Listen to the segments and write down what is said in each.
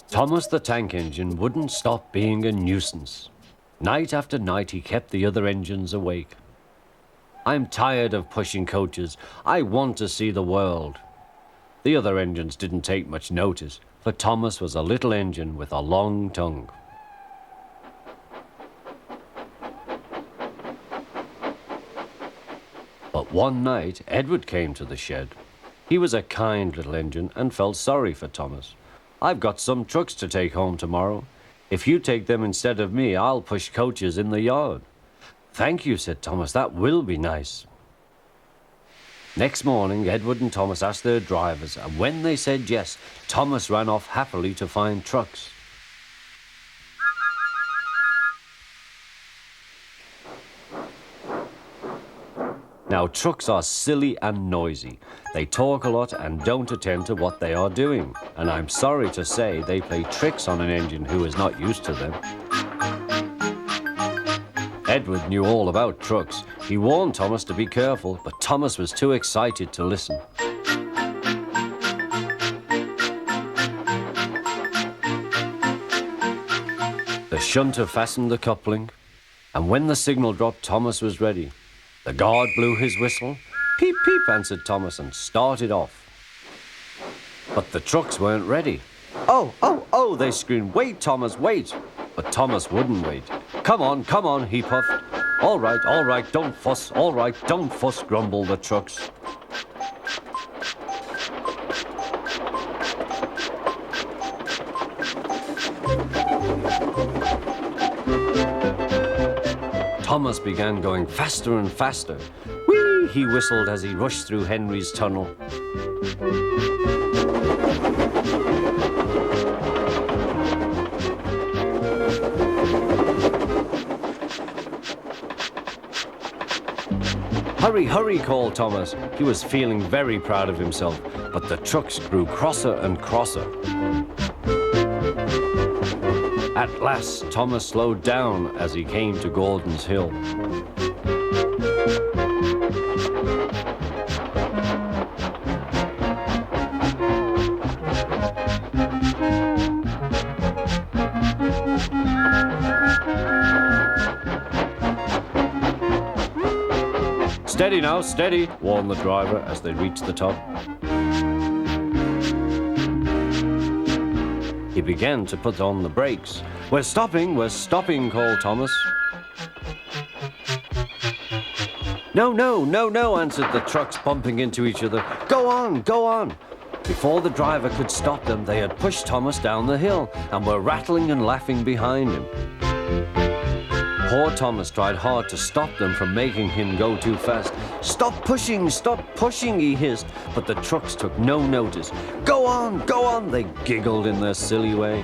Thomas the Tank Engine wouldn't stop being a nuisance. Night after night he kept the other engines awake. "I'm tired of pushing coaches. I want to see the world." The other engines didn't take much notice, for Thomas was a little engine with a long tongue. But one night, Edward came to the shed. He was a kind little engine and felt sorry for Thomas. "I've got some trucks to take home tomorrow. If you take them instead of me, I'll push coaches in the yard." "Thank you," said Thomas. "That will be nice." Next morning, Edward and Thomas asked their drivers, and when they said yes, Thomas ran off happily to find trucks. Now, trucks are silly and noisy. They talk a lot and don't attend to what they are doing. And I'm sorry to say they play tricks on an engine who is not used to them. Edward knew all about trucks. He warned Thomas to be careful, but Thomas was too excited to listen. The shunter fastened the coupling, and when the signal dropped, Thomas was ready. The guard blew his whistle. "Peep, peep," answered Thomas, and started off. But the trucks weren't ready. "Oh, oh, oh," they screamed. "Wait, Thomas, wait." But Thomas wouldn't wait. Come on," he puffed. All right, don't fuss. All right, don't fuss," grumbled the trucks. Thomas began going faster and faster. "Whee!" he whistled as he rushed through Henry's tunnel. "Hurry, hurry," called Thomas. He was feeling very proud of himself, but the trucks grew crosser and crosser. At last, Thomas slowed down as he came to Gordon's Hill. "Steady now, steady," warned the driver as they reached the top. He began to put on the brakes. We're stopping," called Thomas. No," answered the trucks, bumping into each other. Go on." Before the driver could stop them, they had pushed Thomas down the hill and were rattling and laughing behind him. Poor Thomas tried hard to stop them from making him go too fast. Stop pushing, he hissed, but the trucks took no notice. Go on, they giggled in their silly way.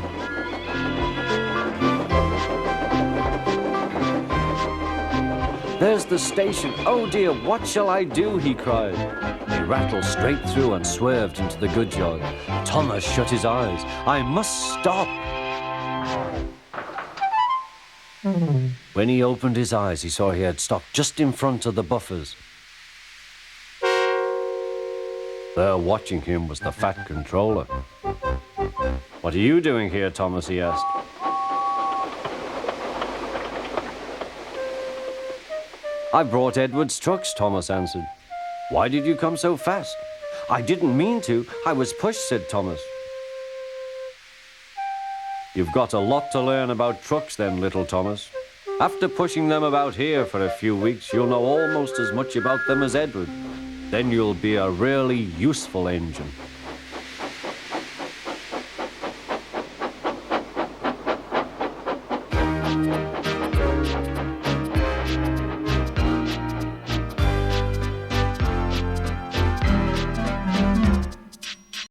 "There's the station. Oh dear, what shall I do?" he cried. They rattled straight through and swerved into the goods yard. Thomas shut his eyes. "I must stop." When he opened his eyes, he saw he had stopped just in front of the buffers. There watching him was the fat controller. "What are you doing here, Thomas?" he asked. "I brought Edward's trucks," Thomas answered. "Why did you come so fast?" "I didn't mean to. I was pushed," said Thomas. "You've got a lot to learn about trucks then, little Thomas. After pushing them about here for a few weeks, you'll know almost as much about them as Edward. Then you'll be a really useful engine."